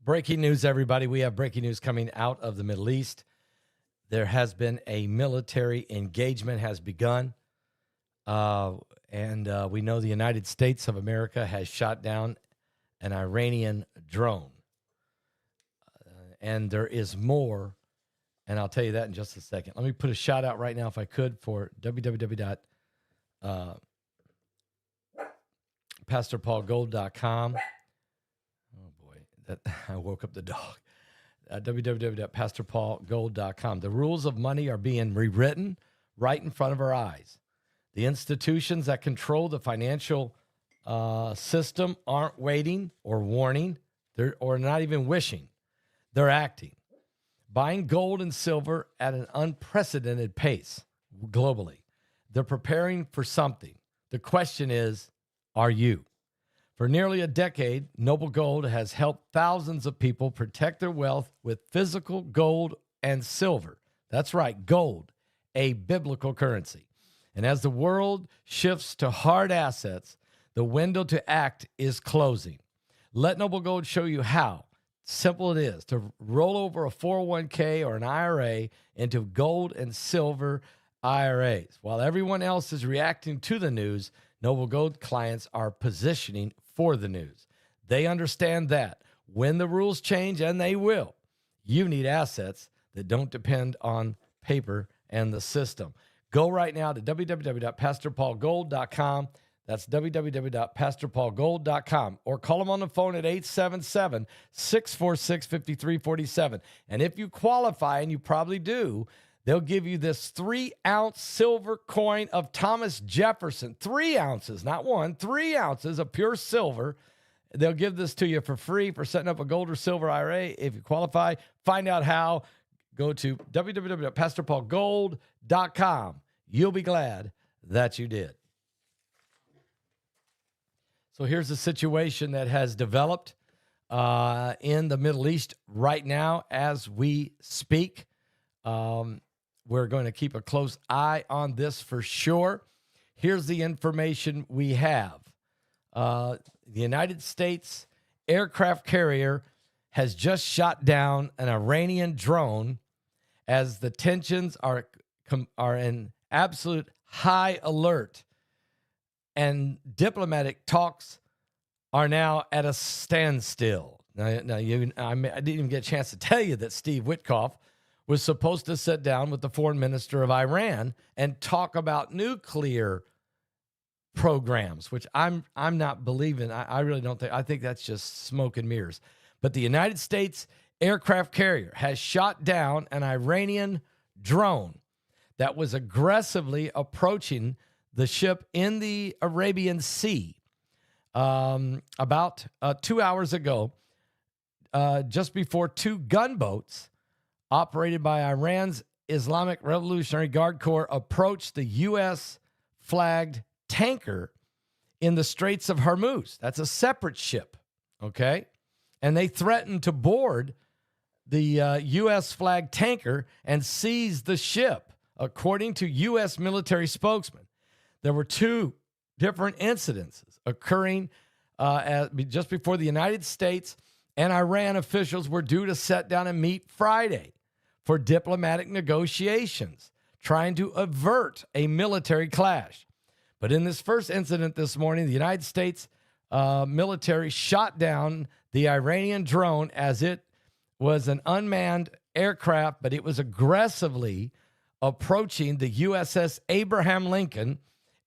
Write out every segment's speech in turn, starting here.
Breaking news, everybody. We have breaking news coming out of the Middle East. There has been a military engagement has begun. And we know the United States of America has shot down an Iranian drone. And there is more, and I'll tell you that in just a second. Let me put a shout out right now, if I could, for www.pastorpaulgold.com. Oh, boy, I woke up the dog. www.pastorpaulgold.com. The rules of money are being rewritten right in front of our eyes. The institutions that control the financial system aren't waiting or warning, or not even wishing. They're acting. Buying gold and silver at an unprecedented pace globally. They're preparing for something. The question is, are you? For nearly a decade, Noble Gold has helped thousands of people protect their wealth with physical gold and silver. That's right, gold, a biblical currency. And as the world shifts to hard assets, the window to act is closing. Let Noble Gold show you how simple it is to roll over a 401k or an IRA into gold and silver IRAs. While everyone else is reacting to the news, Noble Gold clients are positioning for the news. They understand that when the rules change, and they will, you need assets that don't depend on paper and the system. Go right now to www.pastorpaulgold.com. That's www.pastorpaulgold.com. Or call them on the phone at 877-646-5347. And if you qualify, and you probably do, they'll give you this 3-ounce silver coin of Thomas Jefferson. 3 ounces, not 1, 3 ounces of pure silver. They'll give this to you for free for setting up a gold or silver IRA. If you qualify, find out how. Go to www.pastorpaulgold.com. You'll be glad that you did. So here's the situation that has developed in the Middle East right now as we speak. We're going to keep a close eye on this for sure. Here's the information we have. The United States aircraft carrier has just shot down an Iranian drone as the tensions are in absolute high alert, and diplomatic talks are now at a standstill. I didn't even get a chance to tell you that Steve Witkoff was supposed to sit down with the foreign minister of Iran and talk about nuclear programs, which I'm not believing. I really don't think. I think that's just smoke and mirrors. But the United States aircraft carrier has shot down an Iranian drone that was aggressively approaching the ship in the Arabian Sea about 2 hours ago, just before 2 gunboats operated by Iran's Islamic Revolutionary Guard Corps approached the U.S.-flagged tanker in the Straits of Hormuz. That's a separate ship, okay? And they threatened to board the U.S.-flagged tanker and seize the ship, according to U.S. military spokesman. There were 2 different incidences occurring just before the United States and Iran officials were due to sit down and meet Friday for diplomatic negotiations, trying to avert a military clash. But in this first incident this morning, the United States military shot down the Iranian drone as it was an unmanned aircraft, but it was aggressively approaching the USS Abraham Lincoln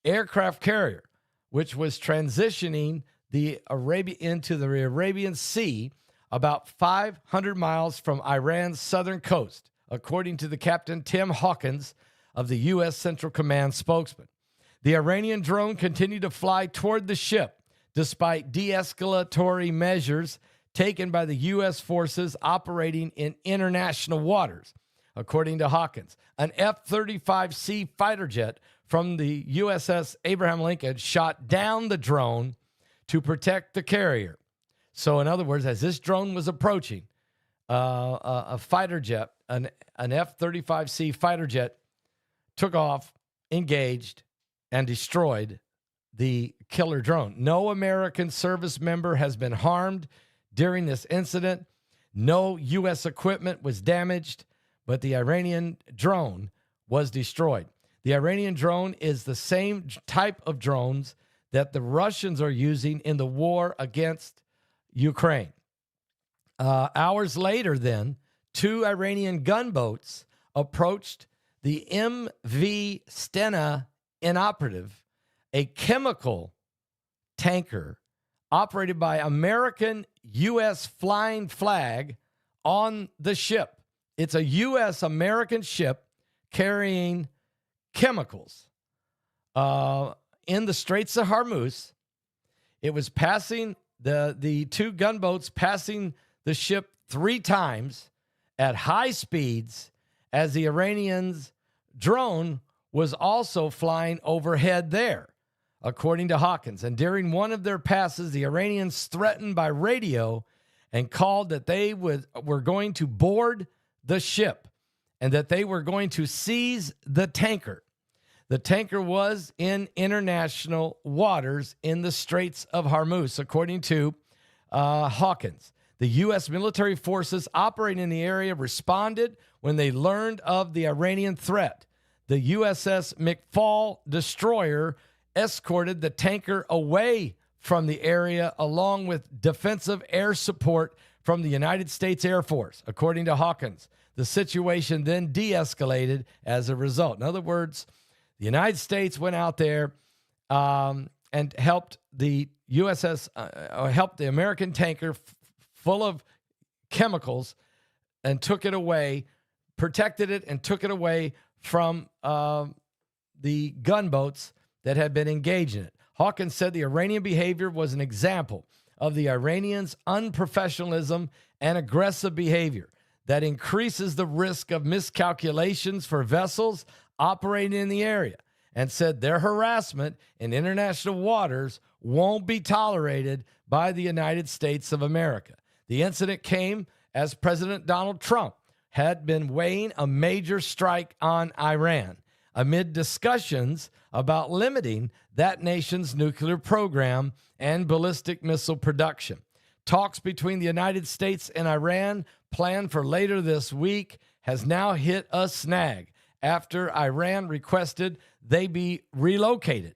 aircraft carrier, which was transitioning into the Arabian Sea about 500 miles from Iran's southern coast, according to the Captain Tim Hawkins of the U.S. Central Command spokesman. The Iranian drone continued to fly toward the ship, despite de-escalatory measures taken by the U.S. forces operating in international waters. According to Hawkins, an F-35C fighter jet from the USS Abraham Lincoln shot down the drone to protect the carrier. So in other words, as this drone was approaching, a fighter jet, an F-35C fighter jet, took off, engaged, and destroyed the killer drone. No American service member has been harmed during this incident. No U.S. equipment was damaged, but the Iranian drone was destroyed. The Iranian drone is the same type of drones that the Russians are using in the war against Ukraine. Hours later, then, 2 Iranian gunboats approached the MV Stena Inoperative, a chemical tanker operated by American U.S. flying flag on the ship. It's a U.S.-American ship carrying chemicals in the Straits of Hormuz. It was passing the 2 gunboats passing the ship 3 times at high speeds as the Iranians' drone was also flying overhead there, according to Hawkins. And during one of their passes, the Iranians threatened by radio and called that they were going to board the ship and that they were going to seize the tanker. The tanker was in international waters in the Straits of Hormuz, according to Hawkins. The U.S. military forces operating in the area responded when they learned of the Iranian threat. The USS McFall destroyer escorted the tanker away from the area along with defensive air support from the United States Air Force, according to Hawkins. The situation then de-escalated as a result. In other words, the United States went out there and helped the helped the American tanker full of chemicals and took it away, protected it and took it away from the gunboats that had been engaged in it. Hawkins said the Iranian behavior was an example of the Iranians' unprofessionalism and aggressive behavior that increases the risk of miscalculations for vessels operating in the area, and said their harassment in international waters won't be tolerated by the United States of America. The incident came as President Donald Trump had been weighing a major strike on Iran amid discussions about limiting that nation's nuclear program and ballistic missile production. Talks between the United States and Iran, planned for later this week, has now hit a snag after Iran requested they be relocated,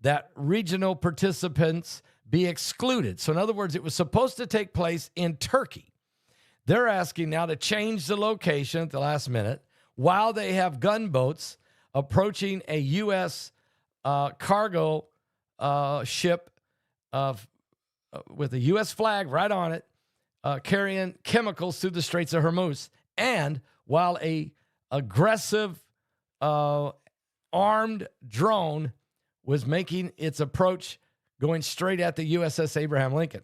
that regional participants be excluded. So in other words, it was supposed to take place in Turkey. They're asking now to change the location at the last minute while they have gunboats approaching a U.S. Cargo ship with a U.S. flag right on it, carrying chemicals through the Straits of Hormuz. And while a aggressive armed drone was making its approach going straight at the USS Abraham Lincoln.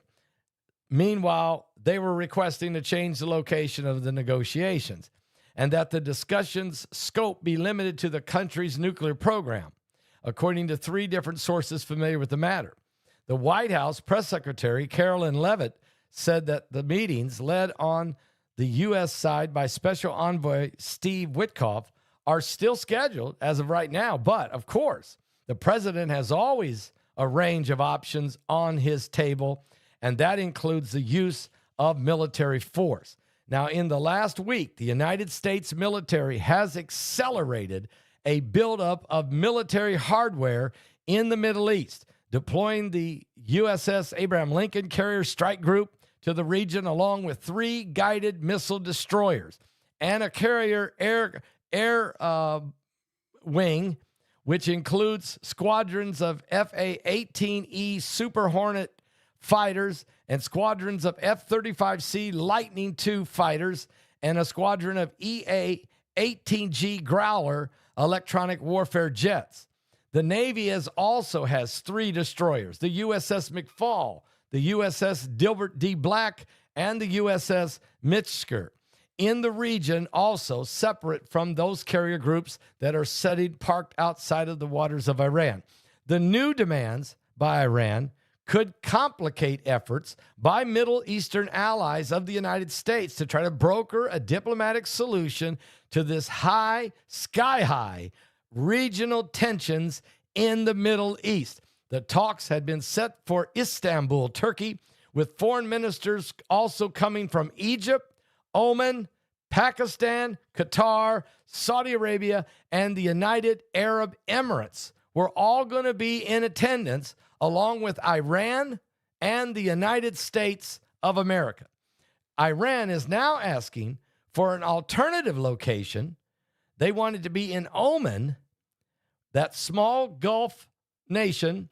Meanwhile, they were requesting to change the location of the negotiations and that the discussion's scope be limited to the country's nuclear program, according to 3 different sources familiar with the matter. The White House press secretary, Carolyn Leavitt, said that the meetings led on the U.S. side by Special Envoy Steve Witkoff are still scheduled as of right now. But, of course, the president has always a range of options on his table, and that includes the use of military force. Now, in the last week, the United States military has accelerated a buildup of military hardware in the Middle East, deploying the USS Abraham Lincoln Carrier Strike Group to the region along with 3 guided missile destroyers and a carrier air wing, which includes squadrons of FA-18E Super Hornet fighters and squadrons of F-35C Lightning II fighters and a squadron of EA-18G Growler electronic warfare jets. The Navy also has 3 destroyers, the USS McFall, the USS Dilbert D. Black, and the USS Mitchker, in the region, also separate from those carrier groups that are parked outside of the waters of Iran. The new demands by Iran could complicate efforts by Middle Eastern allies of the United States to try to broker a diplomatic solution to this sky-high regional tensions in the Middle East. The talks had been set for Istanbul, Turkey, with foreign ministers also coming from Egypt, Oman, Pakistan, Qatar, Saudi Arabia, and the United Arab Emirates. We're all going to be in attendance, along with Iran and the United States of America. Iran is now asking for an alternative location. They wanted to be in Oman, that small Gulf nation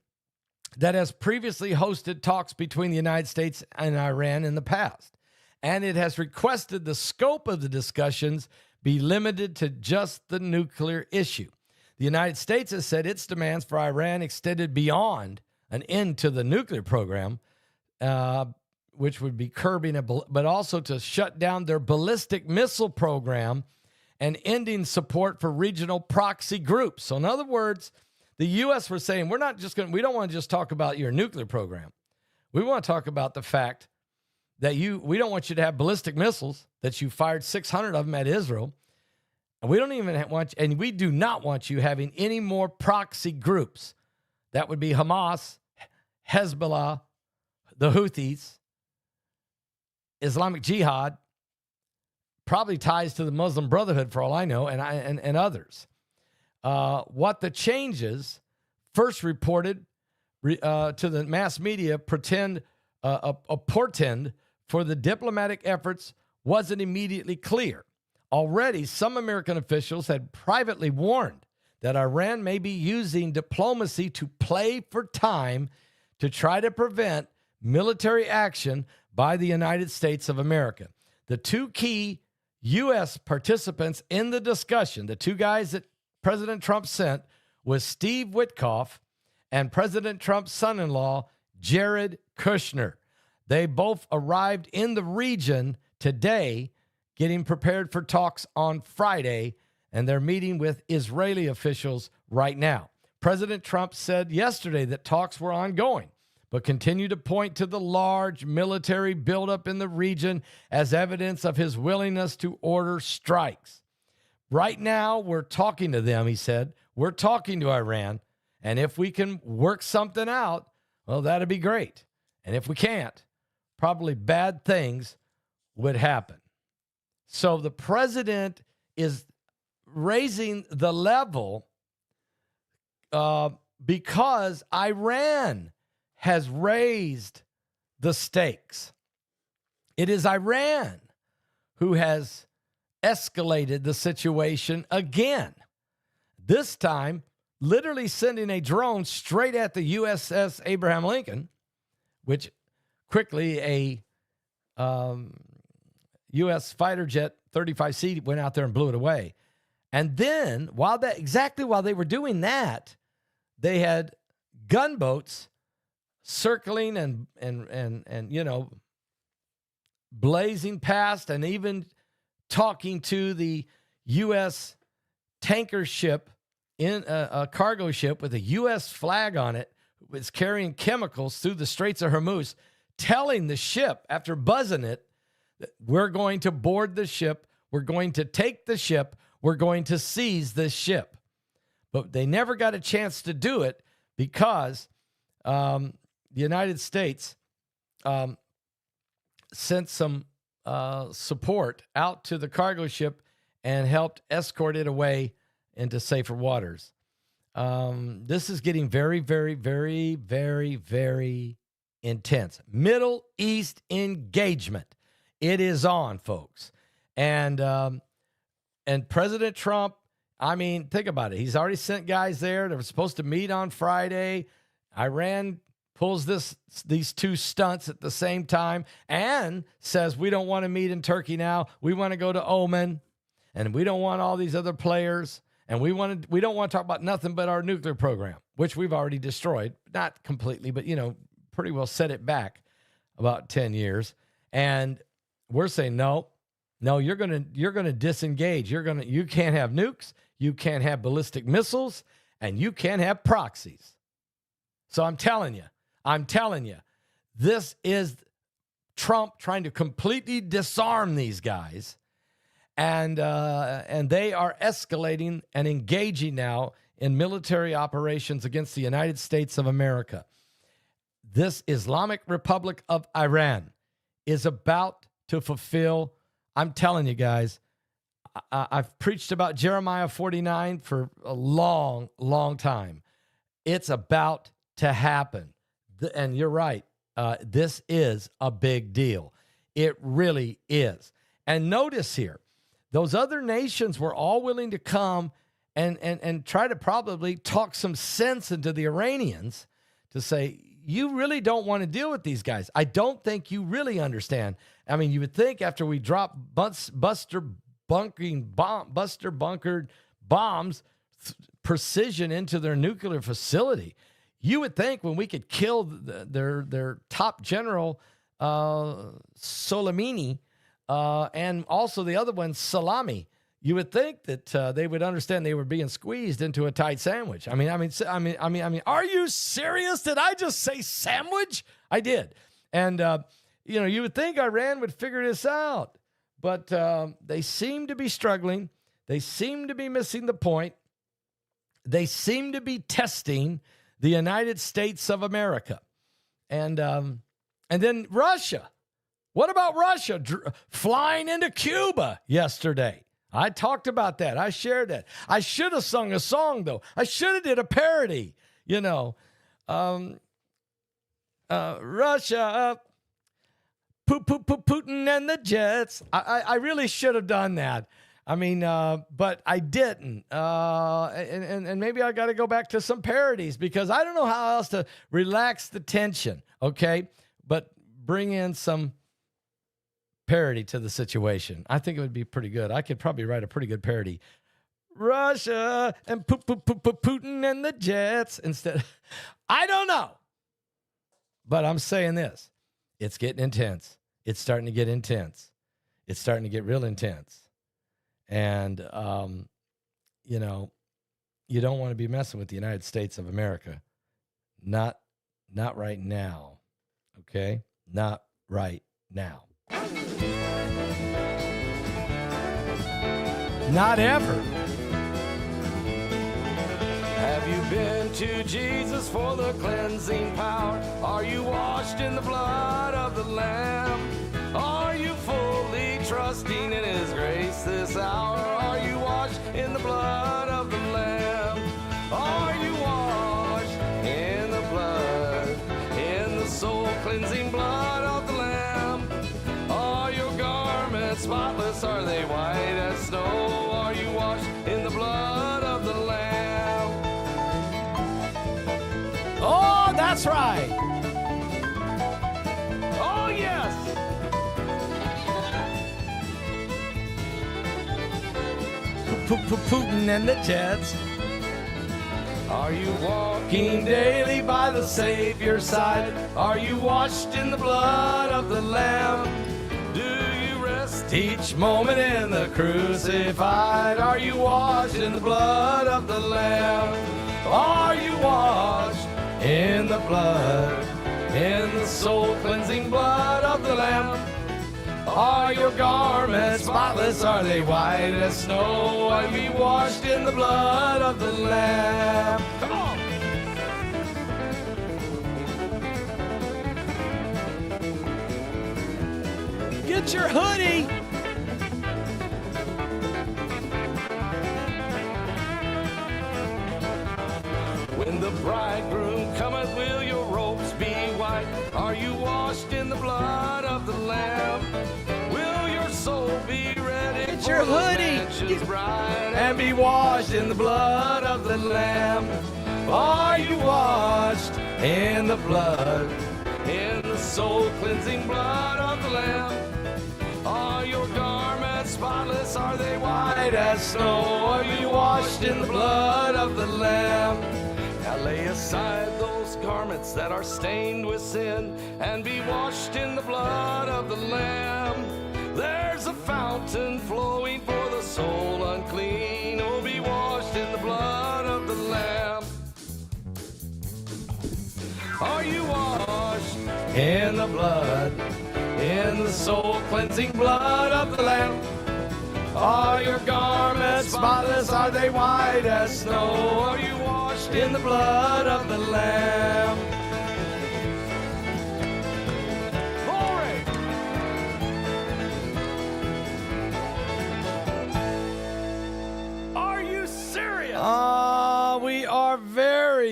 that has previously hosted talks between the United States and Iran in the past. And it has requested the scope of the discussions be limited to just the nuclear issue. The United States has said its demands for Iran extended beyond an end to the nuclear program, which would be curbing it, but also to shut down their ballistic missile program and ending support for regional proxy groups. So in other words, the U.S. was saying, we don't want to just talk about your nuclear program. We want to talk about the fact that we don't want you to have ballistic missiles, that you fired 600 of them at Israel. And we don't even and we do not want you having any more proxy groups. That would be Hamas, Hezbollah, the Houthis, Islamic Jihad, probably ties to the Muslim Brotherhood for all I know, and others. What the changes first reported to the mass media portend for the diplomatic efforts wasn't immediately clear. Already, some American officials had privately warned that Iran may be using diplomacy to play for time to try to prevent military action by the United States of America. The two key U.S. participants in the discussion, the two guys that President Trump sent, was Steve Witkoff and President Trump's son-in-law, Jared Kushner. They both arrived in the region today, getting prepared for talks on Friday, and they're meeting with Israeli officials right now. President Trump said yesterday that talks were ongoing, but continued to point to the large military buildup in the region as evidence of his willingness to order strikes. Right now, we're talking to them, he said. We're talking to Iran, and if we can work something out, well, that'd be great. And if we can't, probably bad things would happen. So the president is raising the level because Iran has raised the stakes. It is Iran who has escalated the situation again. This time, literally sending a drone straight at the USS Abraham Lincoln, which quickly a U.S. fighter jet 35C went out there and blew it away. And then, while they were doing that, they had gunboats circling and blazing past, and even talking to the U.S. tanker ship, in a cargo ship with a U.S. flag on it, was carrying chemicals through the Straits of Hormuz, telling the ship, after buzzing it, that we're going to board the ship, we're going to take the ship, we're going to seize this ship. But they never got a chance to do it because the United States sent some support out to the cargo ship and helped escort it away into safer waters. This is getting very, very, very, very, very intense. Middle East engagement. It is on, folks. And President Trump, I mean, think about it. He's already sent guys there. They were supposed to meet on Friday. Iran pulls these two stunts at the same time and says, we don't want to meet in Turkey now. We want to go to Oman, and we don't want all these other players. And we don't want to talk about nothing but our nuclear program, which we've already destroyed. Not completely, but, pretty well set it back about 10 years. And we're saying, no, you're going to disengage. You can't have nukes. You can't have ballistic missiles, and you can't have proxies. So I'm telling you, this is Trump trying to completely disarm these guys. And they are escalating and engaging now in military operations against the United States of America. this Islamic Republic of Iran is about to fulfill. I'm telling you guys, I've preached about Jeremiah 49 for a long, long time. It's about to happen. And you're right. This is a big deal. It really is. And notice here, those other nations were all willing to come and try to probably talk some sense into the Iranians to say, you really don't want to deal with these guys. I don't think you really understand. I mean, you would think after we drop buster bunkered bombs, precision into their nuclear facility, you would think when we could kill their top general, Soleimani, and also the other one, Salami, you would think that they would understand they were being squeezed into a tight sandwich. I mean, are you serious? Did I just say sandwich? I did. And, you would think Iran would figure this out, but they seem to be struggling. They seem to be missing the point. They seem to be testing the United States of America. And then Russia. What about Russia flying into Cuba yesterday? I talked about that. I shared that. I should have sung a song, though. I should have did a parody, Russia, Putin and the Jets. I really should have done that. I mean, but I didn't. And maybe I got to go back to some parodies because I don't know how else to relax the tension, okay? But bring in some parody to the situation. I think it would be pretty good. I could probably write a pretty good parody. Russia and Putin and the Jets instead. I don't know. But I'm saying this. It's getting intense. It's starting to get intense. It's starting to get real intense. And, you don't want to be messing with the United States of America. Not right now. Okay? Not right now. Not ever. Have you been to Jesus for the cleansing power? Are you washed in the blood of the Lamb? Are you fully trusting in His grace this hour? Are you washed in the blood of the Lamb? Are you washed in the blood, in the soul cleansing blood of the Lamb? Are your garments spotless? Are they white as snow? Are you washed in the blood of the Lamb? Oh, that's right. Oh, yes. Putin and the Jets. Are you walking daily by the Savior's side? Are you washed in the blood of the Lamb? Do you rest each moment in the crucified? Are you washed in the blood of the Lamb? Are you washed in the blood, in the soul-cleansing blood of the Lamb? Are your garments spotless? Are they white as snow? Are you washed in the blood of the Lamb? Come on! Get your hoodie! When the bridegroom cometh, will your robes be white? Are you washed in the blood of the Lamb? Will your soul be ready? Get your hoodie and be washed in the blood of the Lamb? Are you washed in the blood, in the soul cleansing blood of the Lamb? Are your garments spotless? Are they white as snow? Are you washed in the blood of the Lamb? Now lay aside those garments that are stained with sin and be washed in the blood of the Lamb. There's a fountain flowing for the soul unclean. Oh, be washed in the blood of the Lamb. Are you washed in the blood, in the soul cleansing blood of the Lamb? Are your garments spotless? Are they white as snow? Are you washed in the blood of the Lamb?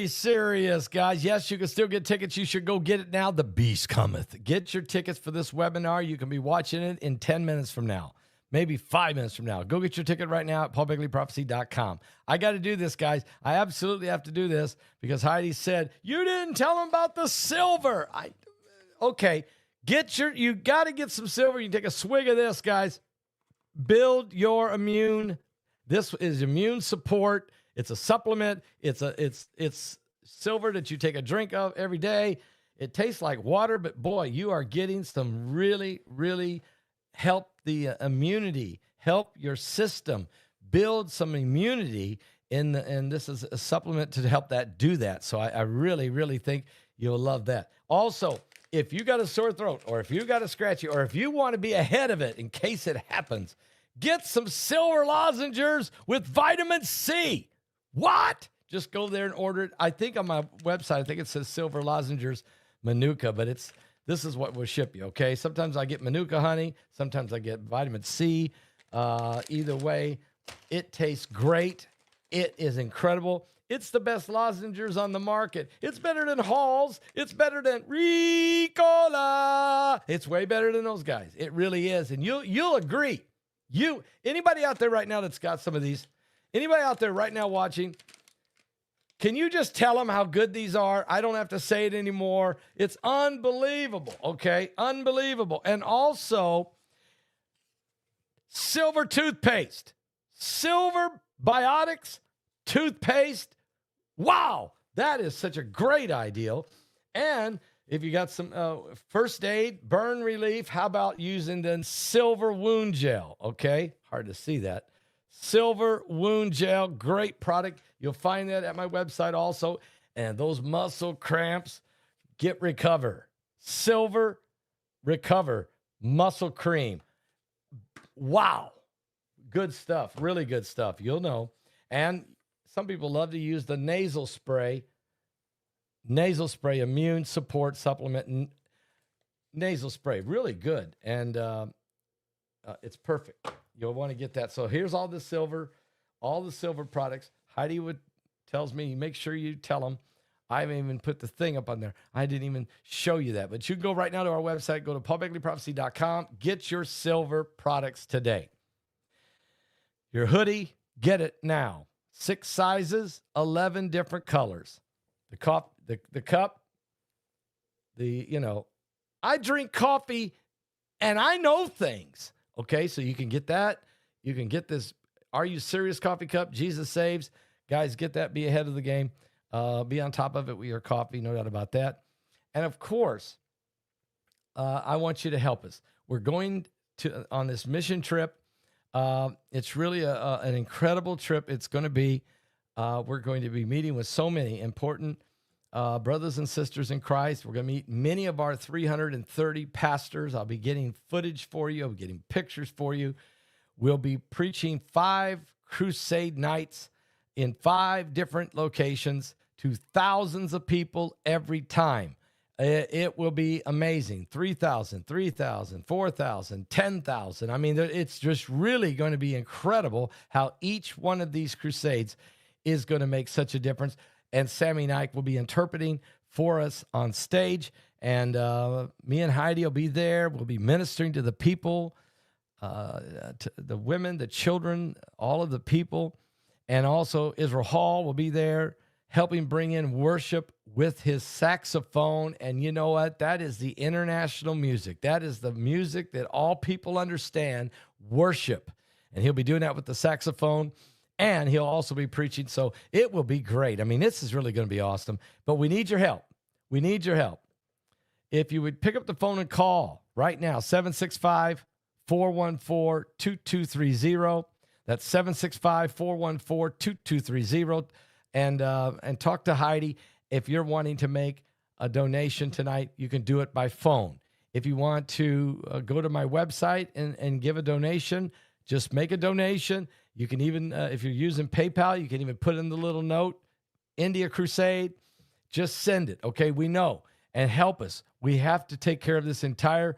very serious, guys. Yes, you can still get tickets. You should go get it now. The beast cometh. Get your tickets for this webinar. You can be watching it in 10 minutes from now, maybe 5 minutes from now. Go get your ticket right now at paulbegleyprophecy.com. I got to do this, guys. I absolutely have to do this because Heidi said, you didn't tell them about the silver. Okay, you got to get some silver. You can take a swig of this, guys. Build your immune. This is immune support. It's a supplement. It's silver that you take a drink of every day. It tastes like water, but boy, you are getting some really, really help the immunity, help your system build some immunity and this is a supplement to help do that. So I really, really think you'll love that. Also, if you got a sore throat or if you got a scratchy or if you want to be ahead of it in case it happens, get some silver lozenges with vitamin C. What? Just go there and order it. I think on my website, I think it says silver lozenges Manuka, but this is what will ship you, okay? Sometimes I get Manuka honey. Sometimes I get vitamin C. Either way, it tastes great. It is incredible. It's the best lozenges on the market. It's better than Hall's. It's better than Ricola. It's way better than those guys. It really is, and you'll agree. Anybody out there right now that's got some of these, anybody out there right now watching, can you just tell them how good these are? I don't have to say it anymore. It's unbelievable, okay? Unbelievable. And also, silver toothpaste. Silver Biotics toothpaste. Wow, that is such a great idea. And if you got some first aid, burn relief, how about using the silver wound gel? Okay, hard to see that. Silver wound gel, great product. You'll find that at my website also. And those muscle cramps, recover. Silver Recover muscle cream. Wow, good stuff, really good stuff. You'll know. And some people love to use the nasal spray immune support supplement, nasal spray, really good. And it's perfect. You'll want to get that. So here's all the silver products. Heidi tells me, make sure you tell them. I haven't even put the thing up on there. I didn't even show you that. But you can go right now to our website, go to paulbegleyprophecy.com, get your silver products today. Your hoodie, get it now. 6 sizes, 11 different colors. The cup, I drink coffee and I know things. Okay, so you can get that. You can get this Are You Serious coffee cup, Jesus Saves. Guys, get that. Be ahead of the game. Be on top of it with your coffee, no doubt about that. And of course, I want you to help us. We're going on this mission trip. It's really an incredible trip. It's going to be, we're going to be meeting with so many important brothers and sisters in Christ. We're going to meet many of our 330 pastors. I'll be getting footage for you. I'll be getting pictures for you. We'll be preaching 5 crusade nights in 5 different locations to thousands of people every time. It will be amazing. 3,000, 4,000, 10,000. I mean, it's just really going to be incredible how each one of these crusades is going to make such a difference. And Sammy Nike will be interpreting for us on stage. And me and Heidi will be there. We'll be ministering to the people, to the women, the children, all of the people. And also Israel Hall will be there helping bring in worship with his saxophone. And you know what? That is the international music. That is the music that all people understand, worship. And he'll be doing that with the saxophone. And he'll also be preaching. So it will be great. I mean, this is really going to be awesome. But we need your help. We need your help. If you would pick up the phone and call right now, 765-414-2230. That's 765-414-2230. And talk to Heidi. If you're wanting to make a donation tonight, you can do it by phone. If you want to go to my website and give a donation, just make a donation. You can even, if you're using PayPal, you can even put in the little note, India Crusade. Just send it, okay? We know. And help us. We have to take care of this entire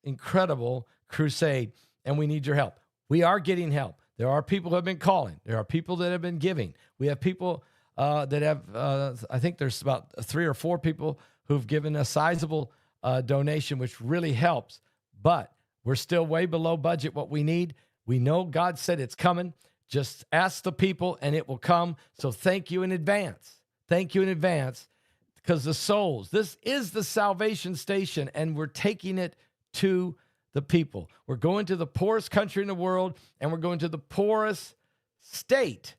incredible crusade, and we need your help. We are getting help. There are people who have been calling. There are people that have been giving. We have people that have, I think there's about 3 or 4 people who've given a sizable donation, which really helps. But we're still way below budget what we need. We know God said it's coming. Just ask the people and it will come. So thank you in advance. Thank you in advance, because the souls, this is the salvation station, and we're taking it to the people. We're going to the poorest country in the world, and we're going to the poorest state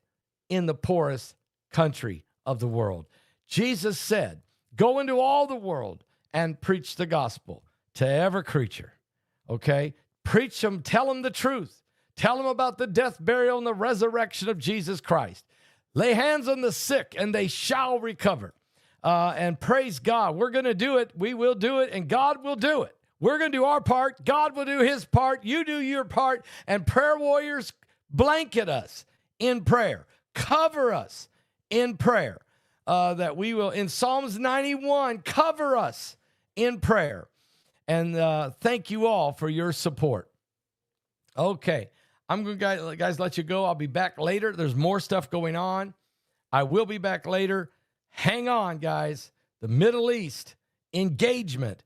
in the poorest country of the world. Jesus said, go into all the world and preach the gospel to every creature. Okay? Preach them, tell them the truth. Tell them about the death, burial, and the resurrection of Jesus Christ. Lay hands on the sick, and they shall recover. And praise God. We're going to do it. We will do it, and God will do it. We're going to do our part. God will do his part. You do your part. And prayer warriors, blanket us in prayer. Cover us in prayer. That we will, in Psalms 91, cover us in prayer. And thank you all for your support. Okay. I'm going to, guys, let you go. I'll be back later. There's more stuff going on. I will be back later. Hang on, guys. The Middle East engagement.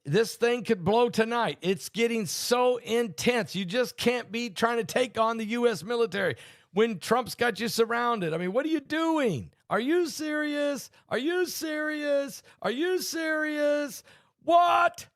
This thing could blow tonight. It's getting so intense. You just can't be trying to take on the U.S. military when Trump's got you surrounded. I mean, what are you doing? Are you serious? Are you serious? Are you serious? What?